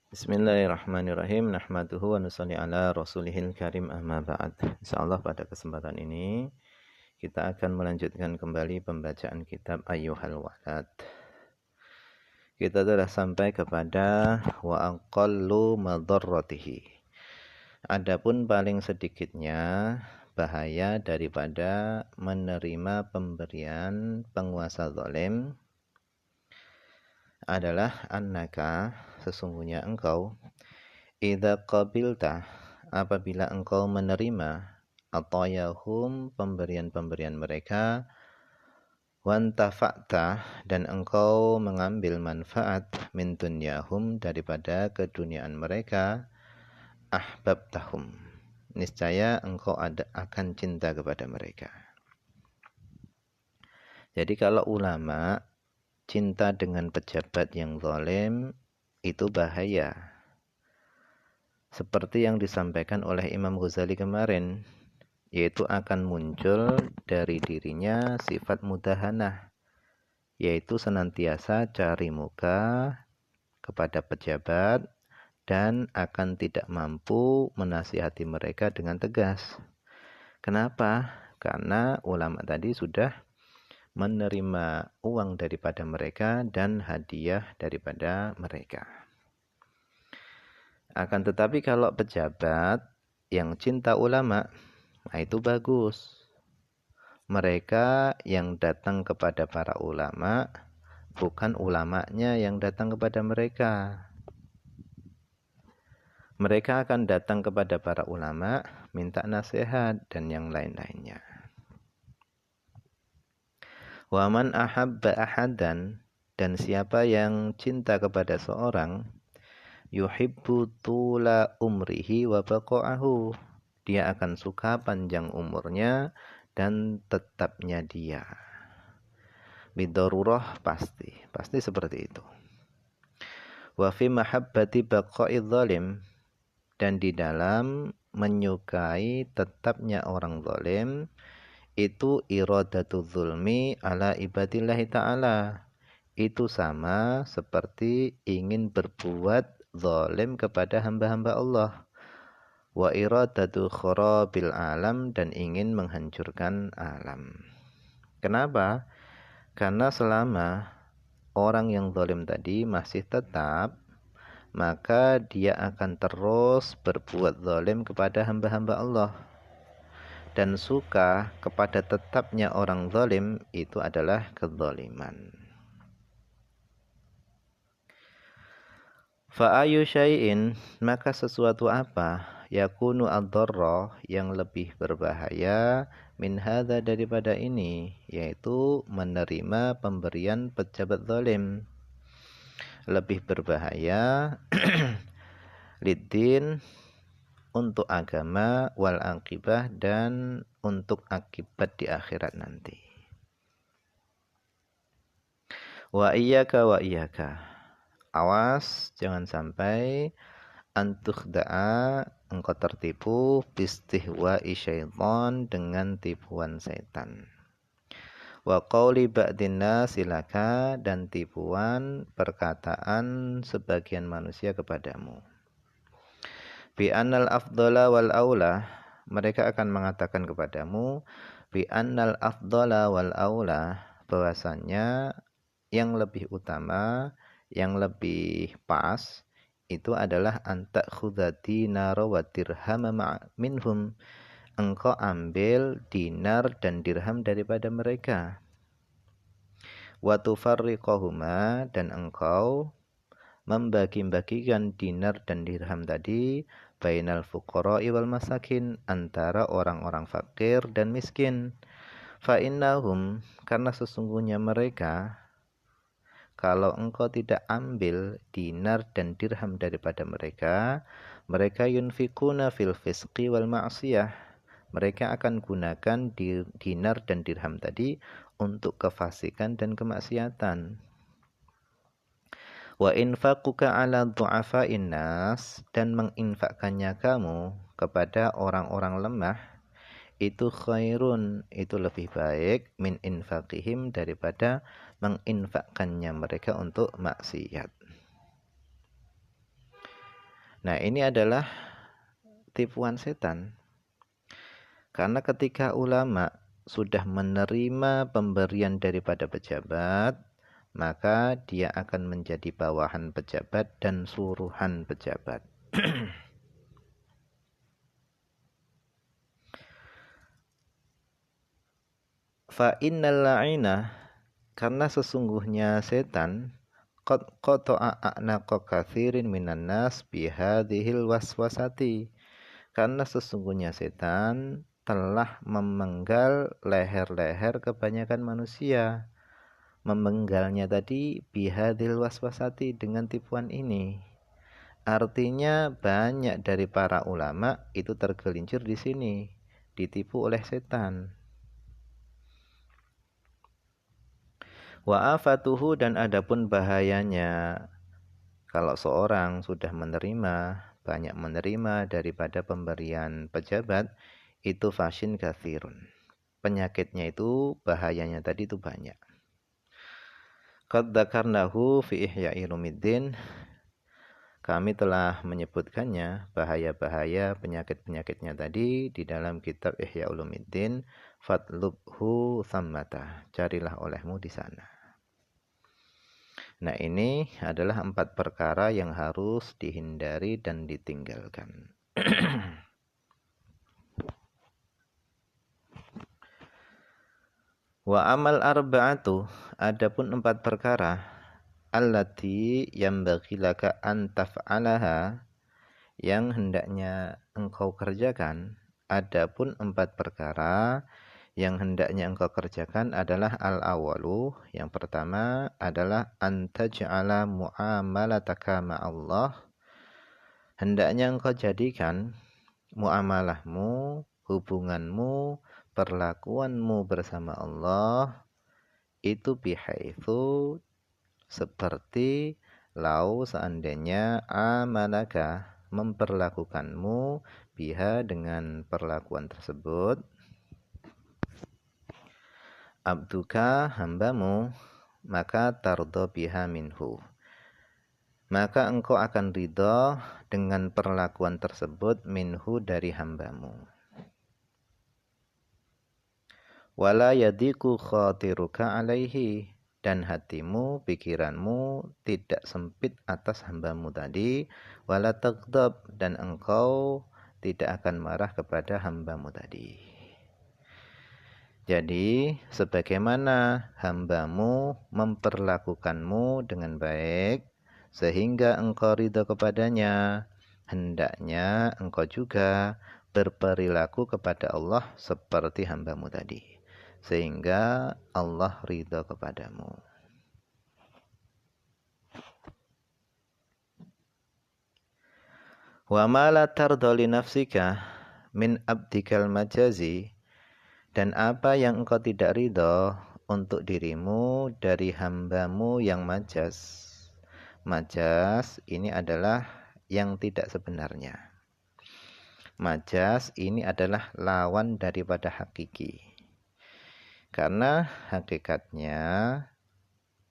Bismillahirrahmanirrahim. Nahmaduhu wa nusalli ala rasulihil karim amma ba'd. Insyaallah pada kesempatan ini kita akan melanjutkan kembali pembacaan kitab Ayyuhal Walad. Kita telah sampai kepada wa aqallu madarratihi. Adapun paling sedikitnya bahaya daripada menerima pemberian penguasa zalim adalah annaka, sesungguhnya engkau, idza qabilta, apabila engkau menerima atayahum, pemberian-pemberian mereka, wantafa'ta, dan engkau mengambil manfaat min dunyahum, daripada keduniaan mereka, ahbabtahum, niscaya engkau akan cinta kepada mereka. Jadi kalau ulama cinta dengan pejabat yang zalim itu bahaya. Seperti yang disampaikan oleh Imam Ghazali kemarin, yaitu akan muncul dari dirinya sifat mudahanah, yaitu senantiasa cari muka kepada pejabat dan akan tidak mampu menasihati mereka dengan tegas. Kenapa? Karena ulama tadi sudah menerima uang daripada mereka dan hadiah daripada mereka. Akan tetapi kalau pejabat yang cinta ulama, nah itu bagus. Mereka yang datang kepada para ulama, bukan ulamanya yang datang kepada mereka. Mereka akan datang kepada para ulama, minta nasihat dan yang lain-lainnya. Wa man ahabba ahadan, dan siapa yang cinta kepada seorang, yuhibbu tula umrihi wa baqa'ahu, dia akan suka panjang umurnya dan tetapnya dia. Bidarurah, pasti seperti itu. Wa fi mahabbati baqa'i zalim, dan di dalam menyukai tetapnya orang zalim itu iradatu zulmi ala ibadillahi ta'ala. Itu sama seperti ingin berbuat zalim kepada hamba-hamba Allah. Wa iradatu kharabil alam, dan ingin menghancurkan alam. Kenapa? Karena selama orang yang zalim tadi masih tetap, maka dia akan terus berbuat zalim kepada hamba-hamba Allah. Dan suka kepada tetapnya orang zalim itu adalah kezaliman. Fa'ayu syai'in, maka sesuatu apa, yakunu ad-dharra, yang lebih berbahaya, min hadza, daripada ini, yaitu menerima pemberian pejabat zalim. Lebih berbahaya liddin, untuk agama, wal aqibah, dan untuk akibat di akhirat nanti. Wa iyyaka, awas jangan sampai antukhda'a, engkau tertipu, bistihwa'i syaitan, dengan tipuan setan. Wa qawli ba'din nasilaka, dan tipuan perkataan sebagian manusia kepadamu. Bi annal afdhala wal aula, mereka akan mengatakan kepadamu, bi annal afdhala wal aula, bahwasannya yang lebih utama, yang lebih pas itu adalah anta khudati nara wa dirham minhum, engkau ambil dinar dan dirham daripada mereka. Wa tufarriqahuma, dan engkau membagi-bagikan dinar dan dirham tadi bainal fuqara'i wal masakin, antara orang-orang fakir dan miskin. Fa innahum, karena sesungguhnya mereka, kalau engkau tidak ambil dinar dan dirham daripada mereka, mereka yunfikuna fil fisqi wal ma'siyah, mereka akan gunakan dinar dan dirham tadi untuk kefasikan dan kemaksiatan. Wa infaquka ala du'afa'in nas, dan menginfakkannya kamu kepada orang-orang lemah, itu khairun, itu lebih baik, min infaqihim, daripada menginfakkannya mereka untuk maksiat. Nah, ini adalah tipuan setan. Karena ketika ulama sudah menerima pemberian daripada pejabat, maka dia akan menjadi bawahan pejabat dan suruhan pejabat. Fa innal la'ina, karena sesungguhnya setan qad qata'a a'naqa katsirin minan nas bihadhil waswasati. Karena sesungguhnya setan telah memenggal leher-leher kebanyakan manusia. Memenggalnya tadi bihadhil waswasati, dengan tipuan ini. Artinya banyak dari para ulama itu tergelincir di sini, ditipu oleh setan. Wa afatuhu, dan adapun bahayanya kalau seorang sudah banyak menerima daripada pemberian pejabat, itu fashin kathirun. Penyakitnya itu, bahayanya tadi itu banyak. Qad dzakarnahu fi Ihya'i Ulumuddin. Kami telah menyebutkannya, bahaya-bahaya penyakit-penyakitnya tadi di dalam kitab Ihya Ulumuddin. Fatlubhu thammata, carilah olehmu di sana. Nah, ini adalah 4 perkara yang harus dihindari dan ditinggalkan. Wa amal arba'atu, adapun 4 perkara, allati yambaghi laka an taf'alaha, yang hendaknya engkau kerjakan. Adapun 4 perkara yang hendaknya engkau kerjakan adalah al-awalu, yang pertama adalah antaj'ala mu'amalataka ma'allah. Hendaknya engkau jadikan muamalahmu, hubunganmu, perlakuanmu bersama Allah itu bihaitsu, seperti lau seandainya amalaka, memperlakukanmu, biha dengan perlakuan tersebut, abduka, hambamu, maka tardo biha minhu, maka engkau akan ridho dengan perlakuan tersebut, minhu, dari hambamu. Wala yadiku khatiruka alaihi, dan hatimu, pikiranmu tidak sempit atas hambamu tadi. Wala taghdab, dan engkau tidak akan marah kepada hambamu tadi. Jadi, sebagaimana hambamu memperlakukanmu dengan baik sehingga engkau ridho kepadanya, hendaknya engkau juga berperilaku kepada Allah seperti hambamu tadi, sehingga Allah ridho kepadamu. Wa ma la tarda li nafsika min abdikal majazi, dan apa yang engkau tidak ridho untuk dirimu dari hambamu yang majas. Majas ini adalah yang tidak sebenarnya. Majas ini adalah lawan daripada hakiki. Karena hakikatnya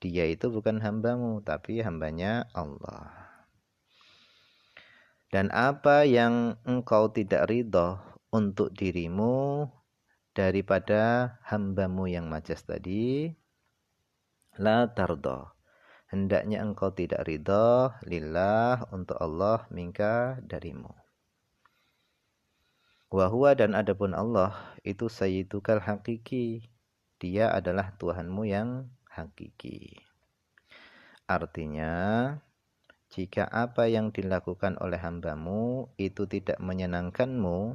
dia itu bukan hambamu, tapi hambanya Allah. Dan apa yang engkau tidak ridho untuk dirimu daripada hambamu yang majas tadi, la tardo, hendaknya engkau tidak ridho, lillah, untuk Allah, minka, darimu. Wahuwa, dan adapun Allah itu sayyidukal hakiki, dia adalah Tuhanmu yang hakiki. Artinya, jika apa yang dilakukan oleh hambamu itu tidak menyenangkanmu,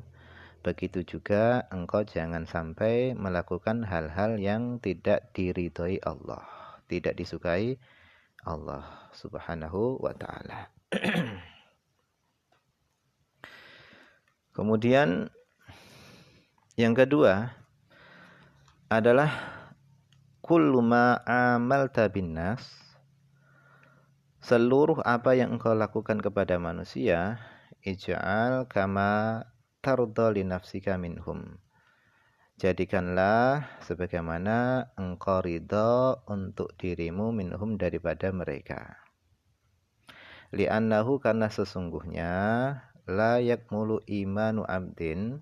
begitu juga engkau jangan sampai melakukan hal-hal yang tidak diridhoi Allah, tidak disukai Allah Subhanahu wa ta'ala. Kemudian yang kedua adalah kullu ma amalta binnas, seluruh apa yang engkau lakukan kepada manusia, ij'al kama tarda li nafsika minhum, jadikanlah sebagaimana engkau ridho untuk dirimu, minhum, daripada mereka. Li'annahu karena sesungguhnya la yakmulu imanu abdin,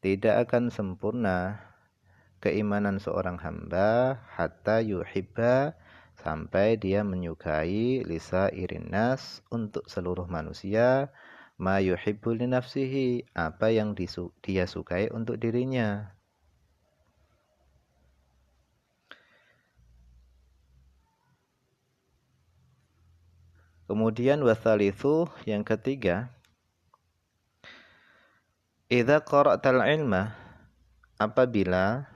tidak akan sempurna keimanan seorang hamba hatta yuhibba, sampai dia menyukai lisa irinas, untuk seluruh manusia, ma yuhibbu li nafsihi, apa yang dia sukai untuk dirinya. Kemudian wasalitsu, yang ketiga, idza qara'tal ilma, apabila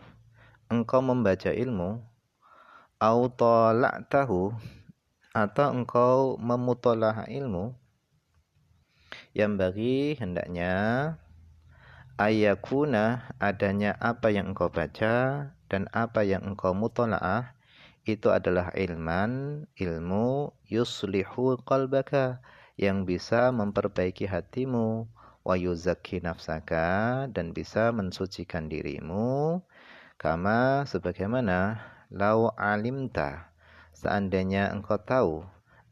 engkau membaca ilmu, au tala'tahu, atau engkau memutolaah ilmu, yang bagi hendaknya ayakuna, adanya apa yang engkau baca dan apa yang engkau mutolaah itu adalah ilmu yuslihu qalbaka, yang bisa memperbaiki hatimu, wa yuzakki nafsaka, dan bisa mensucikan dirimu, kama sebagaimana lau alimta, seandainya engkau tahu,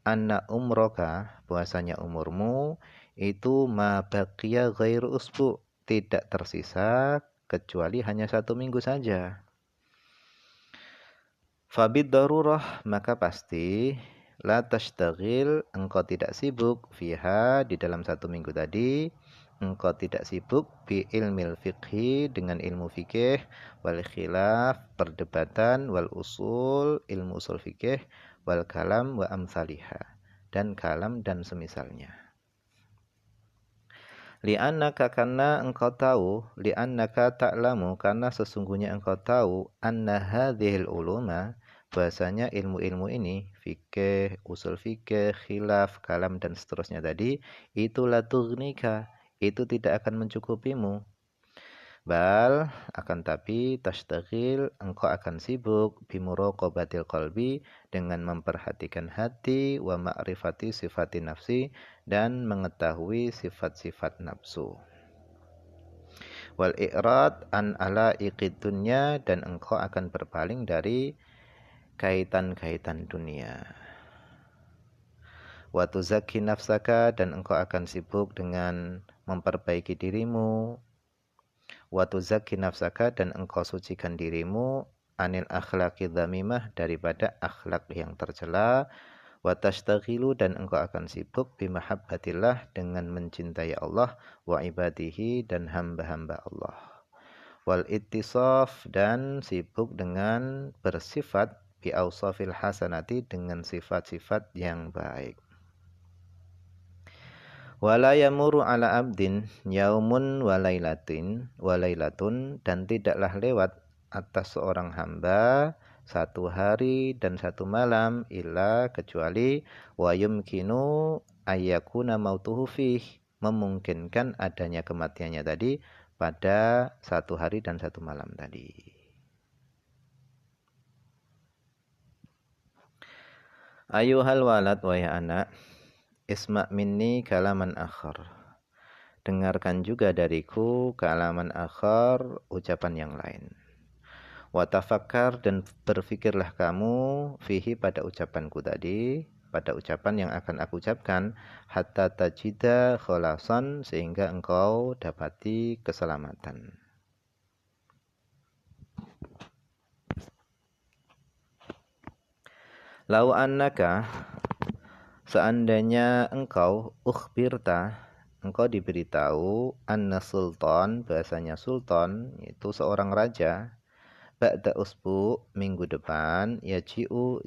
anna umroka, bahwasanya umurmu itu ma baqiya ghairu usbu, tidak tersisa kecuali hanya 1 minggu saja. Fabid darurah, maka pasti la tashtagil, engkau tidak sibuk, fiha, di dalam 1 minggu tadi engkau tidak sibuk, bi ilmil fiqhi, dengan ilmu fikih, wal khilaf, perdebatan, wal usul, ilmu usul fikih, wal kalam wa amsaliha, dan kalam dan semisalnya. Li'annaka, karena engkau tahu, li'annaka ta'lamu, karena sesungguhnya engkau tahu, anna hadhil uluma, bahasanya ilmu-ilmu ini, fikih, usul fikih, khilaf, kalam, dan seterusnya tadi, itu la tughnika, itu tidak akan mencukupimu. Bal, akan tapi tashtagil, engkau akan sibuk, bimuraqabatil qalbi, dengan memperhatikan hati, wa ma'rifati sifati nafsi, dan mengetahui sifat-sifat nafsu. Wal i'rad an ala iqid-dunya, dan engkau akan berpaling dari kaitan-kaitan dunia. Wa tuzakki nafsaka, dan engkau akan sibuk dengan memperbaiki dirimu. Wa tuzakki nafsaka, dan engkau sucikan dirimu, anil akhlaqi dzamimah, daripada akhlak yang tercela. Wa tashtaghilu, dan engkau akan sibuk bimahabbatillah, dengan mencintai Allah, wa ibadihi, dan hamba-hamba Allah. Wal ittisaf, dan sibuk dengan bersifat bi awsafil hasanati, dengan sifat-sifat yang baik. Wala yamuru ala abdin yaumun walailatun, dan tidaklah lewat atas seorang hamba 1 hari dan 1 malam, illa, kecuali, wa yumkinu ayyakuna mautuhu fih, memungkinkan adanya kematiannya tadi pada 1 hari dan 1 malam tadi. Ayuhal walad, wahai anak, isma' minni kalaman akhar, dengarkan juga dariku kalaman akhar, ucapan yang lain. Wa tafakkar, dan berfikirlah kamu, fihi, pada ucapanku tadi, pada ucapan yang akan aku ucapkan, hatta tajida kholasan, sehingga engkau dapati keselamatan. Lau annaka, seandainya engkau, ukhbirta, engkau diberitahu, anna sultan, bahasanya sultan itu seorang raja, ba'da usbu, minggu depan, yaji'u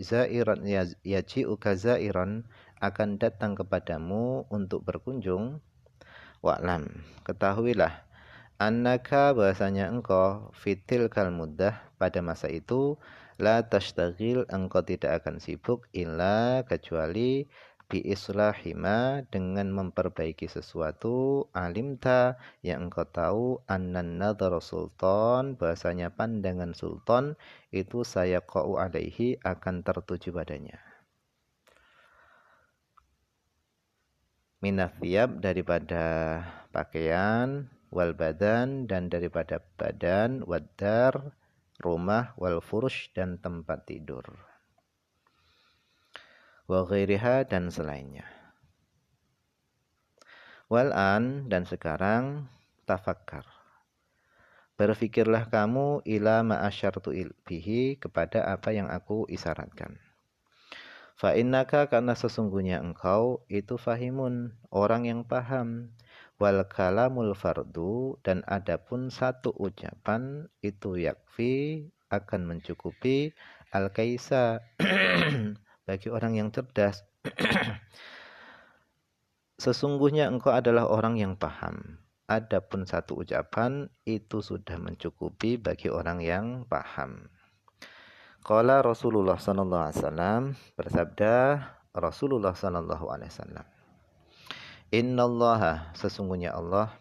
kazairan, akan datang kepadamu untuk berkunjung. Wa'lam, ketahuilah, annaka, bahasanya engkau, fitil kal muddah, pada masa itu, la tashtagil, engkau tidak akan sibuk, illa, kecuali, bi islahima, dengan memperbaiki sesuatu, alimta, yang engkau tahu, annan nadhara sultan, bahasanya pandangan sultan itu sayaqa'u alaihi, akan tertuju padanya. Minafiyab, daripada pakaian, wal badan, dan daripada badan, waddar, rumah, wal furush, dan tempat tidur, wa ghairiha, dan selainnya. Wal'an, dan sekarang, tafakkar. Berfikirlah kamu ila ma'asyartu bihi, kepada apa yang aku isyaratkan. Fa'innaka, karena sesungguhnya engkau itu fahimun, orang yang paham. Wal kalamul fardu, dan adapun satu ucapan itu yakfi, akan mencukupi al kaisa bagi orang yang cerdas. Sesungguhnya engkau adalah orang yang paham. Adapun satu ucapan itu sudah mencukupi bagi orang yang paham. Qala Rasulullah sallallahu alaihi wasallam, bersabda Rasulullah sallallahu alaihi wasallam, Innallaha, sesungguhnya Allah,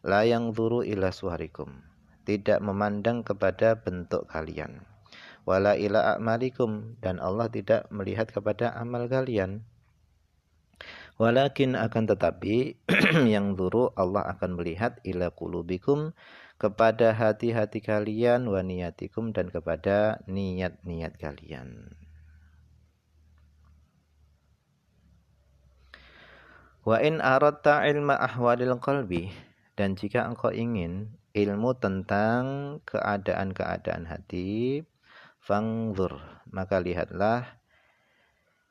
la yanzuru ila suharikum, tidak memandang kepada bentuk kalian, wala ila a'malikum, dan Allah tidak melihat kepada amal kalian. Walakin, akan tetapi, yang zuru, Allah akan melihat ila qulubikum, kepada hati-hati kalian, wa niyatikum, dan kepada niat-niat kalian. Wa in aradta ilma ahwalil qalbi, dan jika engkau ingin ilmu tentang keadaan-keadaan hati, fangzur, maka lihatlah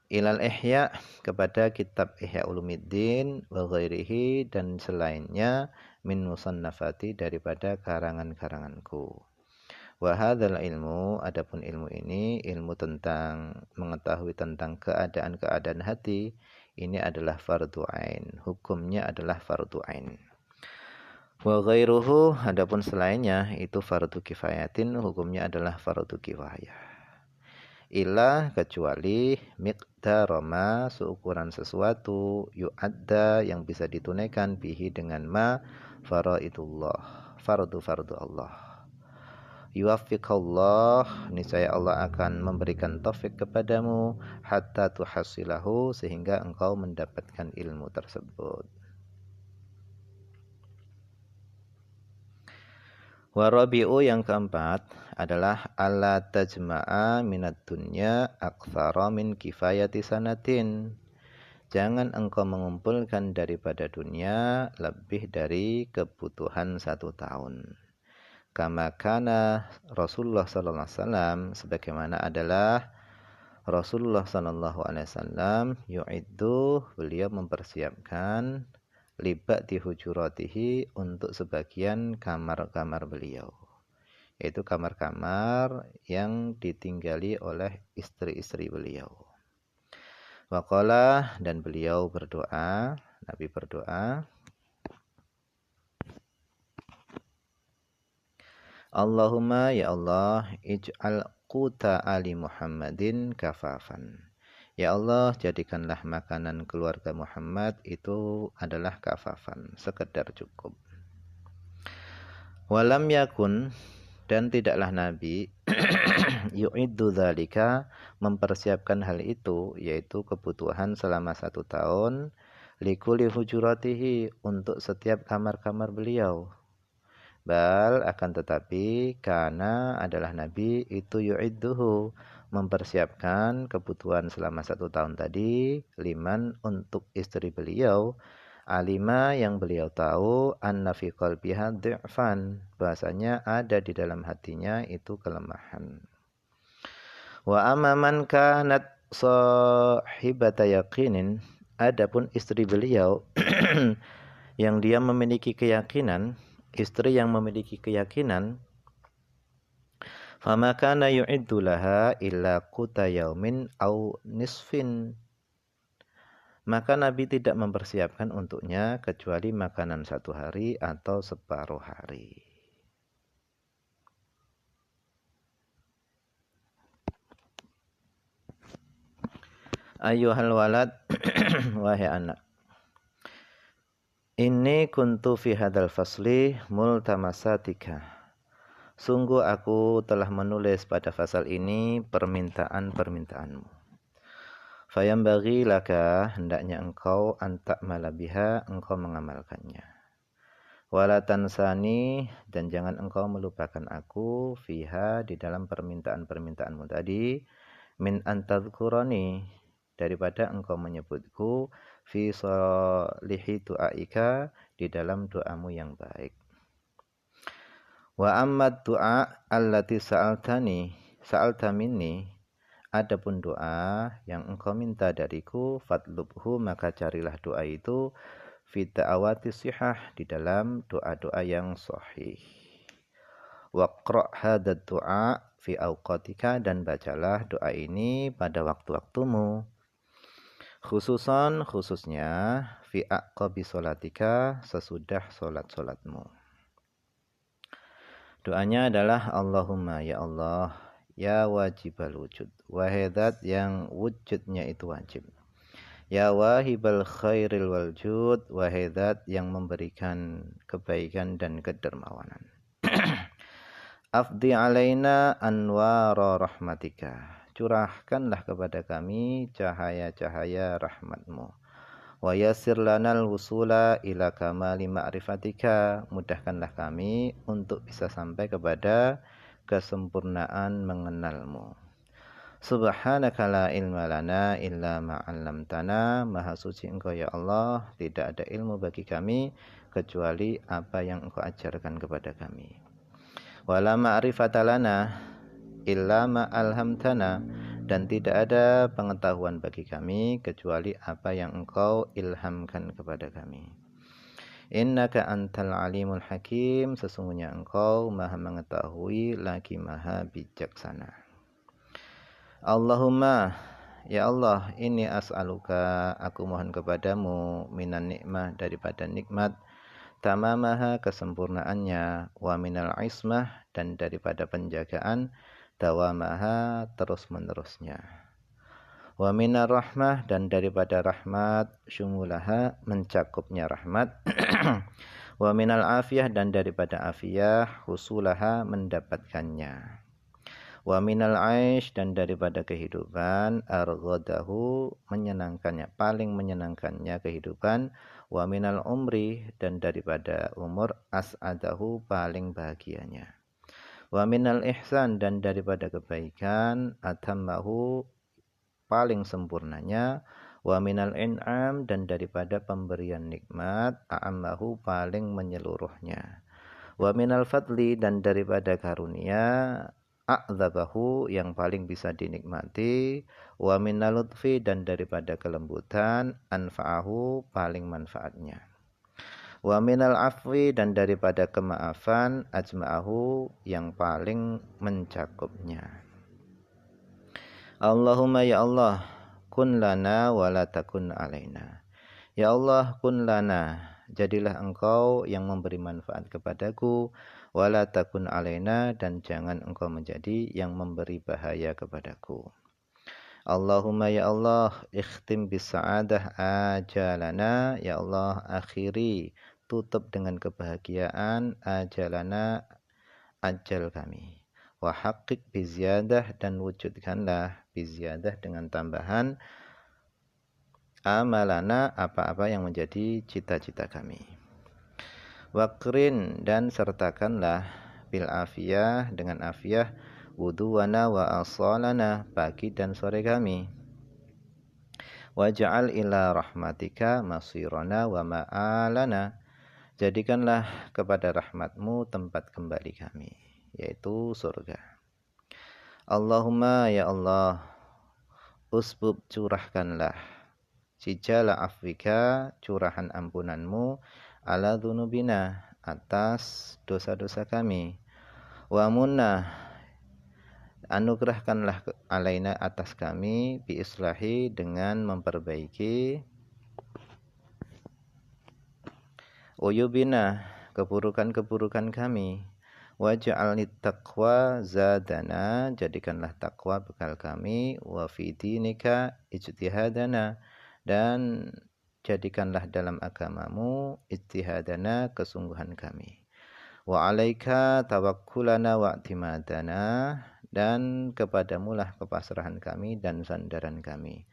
ilal ihya, kepada kitab Ihya Ulumuddin wa ghairihi, dan selainnya, min musannafati, daripada karangan-karanganku. Wa hadzal ilmu, adapun ilmu ini, ilmu tentang mengetahui tentang keadaan-keadaan hati, ini adalah fardu ain, hukumnya adalah fardu ain. Wa ghairuhu, adapun selainnya itu fardu kifayatin, hukumnya adalah fardu kifayah. Illa, kecuali miqdarama, seukuran sesuatu, yu'adda, yang bisa ditunaikan, bihi, dengan ma, faraidullah, fardu-fardu Allah. Yuwaffiqallah, niscaya Allah akan memberikan taufik kepadamu, hatta tuhasilahu, sehingga engkau mendapatkan ilmu tersebut. Warabi'u, yang keempat adalah alla tajma'a minad dunya aktsara min kifayati sanatin. Jangan engkau mengumpulkan daripada dunia lebih dari kebutuhan 1 tahun. Kama kana Rasulullah sallallahu alaihi wasallam, sebagaimana adalah Rasulullah sallallahu alaihi wasallam, yu'iddu, beliau mempersiapkan, libati hujuratihi, untuk sebagian kamar-kamar beliau, yaitu kamar-kamar yang ditinggali oleh istri-istri beliau. Waqala, dan beliau berdoa, Nabi berdoa, Allahumma, ya Allah, ij'al quta ali Muhammadin kafafan. Ya Allah, jadikanlah makanan keluarga Muhammad itu adalah kafafan, sekedar cukup. Walam yakun, dan tidaklah Nabi yu'iddu dzalika, mempersiapkan hal itu, yaitu kebutuhan selama 1 tahun, likuli hujuratihi, untuk setiap kamar-kamar beliau. Bal, akan tetapi, karena adalah Nabi itu yu'idduhu, mempersiapkan kebutuhan selama 1 tahun tadi, liman, untuk istri beliau, alima, yang beliau tahu, anna fi qalbiha dhi'fan, bahasanya ada di dalam hatinya itu kelemahan. Wa amaman kanat sahibata yaqinin, adapun istri beliau yang dia memiliki keyakinan, istri yang memiliki keyakinan, fama kana yu'iddu laha illa quta yaumin au nisfin, maka Nabi tidak mempersiapkan untuknya kecuali makanan 1 hari atau separuh hari. Ayyuhal walad, wahai anak, inni kuntu fi hadzal fasli multamasatika, sungguh aku telah menulis pada fasal ini permintaan-permintaanmu. Fayambaghi laka, hendaknya engkau, antak malabiha, engkau mengamalkannya. Wala tansani, dan jangan engkau melupakan aku, fiha, di dalam permintaan-permintaanmu tadi, min antadhkurani, daripada engkau menyebutku, fi salihi du'aika, di dalam doamu yang baik. Wa amma du'a allati sa'alta minni, adapun doa yang engkau minta dariku, fadlubhu, maka carilah doa itu fi da'awati sihah, di dalam doa-doa yang sahih. Waqra' hadad du'a fi awqatika, dan bacalah doa ini pada waktu-waktumu. Khususnya fi aqabi sholatika, sesudah sholat-sholatmu. Doanya adalah Allahumma, ya Allah, ya wajibal wujud, wahai zat yang wujudnya itu wajib. Ya wahibal khairil waljud, wahai zat yang memberikan kebaikan dan kedermawanan. Afdi alaina anwara rahmatika, curahkanlah kepada kami cahaya-cahaya rahmatmu. Wa yassir lanal wusula ila kamali ma'rifatika, mudahkanlah kami untuk bisa sampai kepada kesempurnaan mengenalmu. Subhanaka la ilma lana illa ma 'allamtana, maha suci engkau ya Allah, tidak ada ilmu bagi kami kecuali apa yang engkau ajarkan kepada kami. Wala ma'rifata lana illa ma 'alhamtana, dan tidak ada pengetahuan bagi kami kecuali apa yang engkau ilhamkan kepada kami. Innaka antal alimul hakim, sesungguhnya engkau maha mengetahui lagi maha bijaksana. Allahumma, ya Allah, ini as'aluka, aku mohon kepadamu, minan nikmah, daripada nikmat, tamamaha, kesempurnaannya, wa minal ismah, dan daripada penjagaan, dawamaha, terus-menerusnya. Wa minar rahmah, dan daripada rahmat, syumulaha, mencakupnya rahmat. Wa minal afiyah, dan daripada afiyah, husulaha, mendapatkannya. Wa minal aish, dan daripada kehidupan, arghadahu, menyenangkannya, paling menyenangkannya kehidupan. Wa minal umri, dan daripada umur, as'adahu, paling bahagianya. Wa minal ihsan, dan daripada kebaikan, atammahu, paling sempurnanya. Wa minal in'am, dan daripada pemberian nikmat, a'ammahu, paling menyeluruhnya. Wa minal fadli, dan daripada karunia, a'dzabahu, yang paling bisa dinikmati. Wa minal lutfi, dan daripada kelembutan, anfa'ahu, paling manfaatnya. Wa minal afwi, dan daripada kemaafan, ajma'ahu, yang paling mencakupnya. Allahumma, ya Allah, kun lana wa la takun alaina. Ya Allah, kun lana, jadilah engkau yang memberi manfaat kepadaku, wa la takun alaina, dan jangan engkau menjadi yang memberi bahaya kepadaku. Allahumma, ya Allah, ikhtim bis sa'adah ajalana, ya Allah, akhiri, tutup dengan kebahagiaan ajalana, ajal kami. Wa haqqiq biziyadah, dan wujudkanlah biziyadah, dengan tambahan, amalana, apa-apa yang menjadi cita-cita kami. Waqrin, dan sertakanlah bil afiyah, dengan afiyah, wuduwana wa asalana, pagi dan sore kami. Waj'al ila rahmatika masirana wa ma'alana, jadikanlah kepada rahmatmu tempat kembali kami, yaitu surga. Allahumma, ya Allah, usbub, curahkanlah, sijala afwika, curahan ampunanmu, ala dzunubina, atas dosa-dosa kami. Wa munna, anugerahkanlah alaina, atas kami, bi islahi, dengan memperbaiki, uyubina, keburukan-keburukan kami. Waj'alni taqwa zadana, jadikanlah takwa bekal kami. Wa fi dinika ijtihadana, dan jadikanlah dalam agamamu ijtihadana, kesungguhan kami. Wa alaika tawakkulana wa i'timadana, dan kepadamulah kepasrahan kami dan sandaran kami.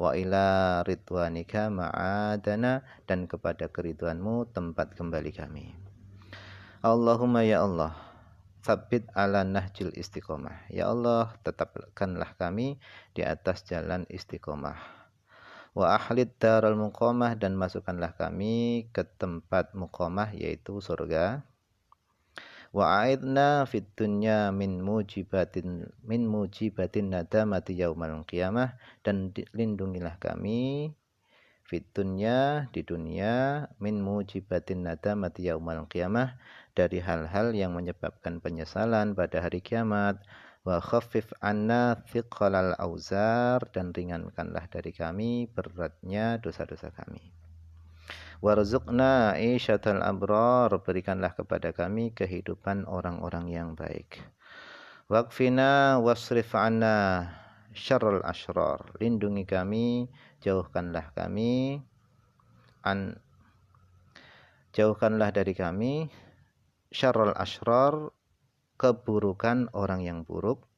Wa ila ridwanika ma'adana, dan kepada keridwanmu tempat kembali kami. Allahumma, ya Allah, tsabbit ala nahjil istiqomah, ya Allah, tetapkanlah kami di atas jalan istiqomah. Wa ahlid daral muqamah, dan masukkanlah kami ke tempat muqamah yaitu surga. Wa a'idna fid dunya min mujibatin nadamati yaumal qiyamah, dan lindungilah kami fid dunya, di dunia, min mujibatin nadamati yaumal qiyamah, dari hal-hal yang menyebabkan penyesalan pada hari kiamat. Wa khaffif anna thiqalal auzar, dan ringankanlah dari kami beratnya dosa-dosa kami. Warzuqna isyatal abrar, berikanlah kepada kami kehidupan orang-orang yang baik. Waqfina wasrif anna syarrul asyrar, lindungi kami, jauhkanlah dari kami syarrul asyrar, keburukan orang yang buruk.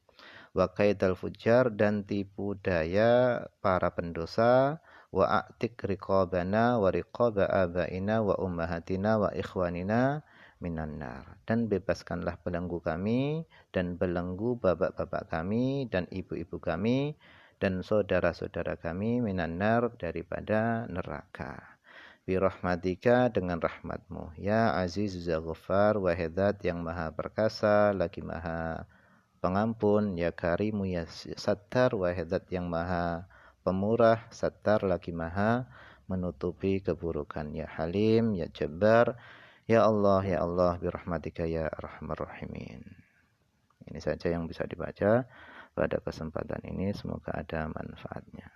Wa kaidal fujar, dan tipu daya para pendosa. Wa a'tik riqabana wa riqaba abaina wa ummahatina wa ikhwanina minan nar, dan bebaskanlah belenggu kami dan belenggu bapak-bapak kami dan ibu-ibu kami dan saudara-saudara kami minan nar, daripada neraka. Birahmatika, dengan rahmatmu, ya aziz ya ghafar, wahidat yang maha perkasa lagi maha pengampun, ya karimu ya sattar, wahidat yang maha pemurah, sattar lagi maha menutupi keburukan, ya halim ya jabbar, ya Allah birahmatika ya arhamar rahimin. Ini saja yang bisa dibaca pada kesempatan ini, semoga ada manfaatnya.